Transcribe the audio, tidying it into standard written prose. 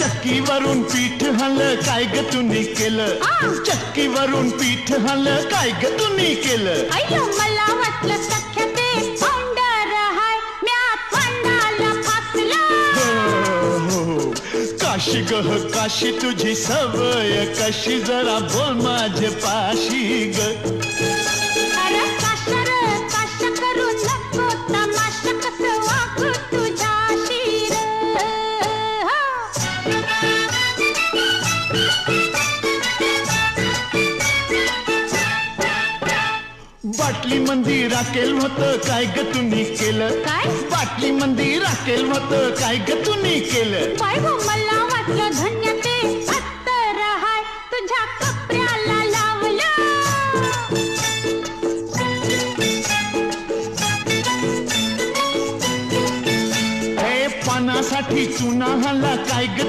चक्कीवरून पीठ हल्लं काय ग तुम्ही केलं चक्कीवरून पीठ हल्लं काय ग तुम्ही केलं अय्यो मला वाटलं सख्या ते भांडार हाय म्यात भांडाला फासलं हो काशी गह काशी तुझी सवय कशी जरा बोल माझे पाशी ग अरे काशर काश करू नको तमाशा कसं वागू तुझ्याशी बाटली मंदी राखेल होतं काय ग तुम्ही केलं काय बाटली मंदी राखेल होतं काय ग तुम्ही केलं बाय हो मला वाटलं धन्य ते अत्तर हाय तुझ्या कपड्याला लावलं हे पानासाठी चुना हल्ला काय ग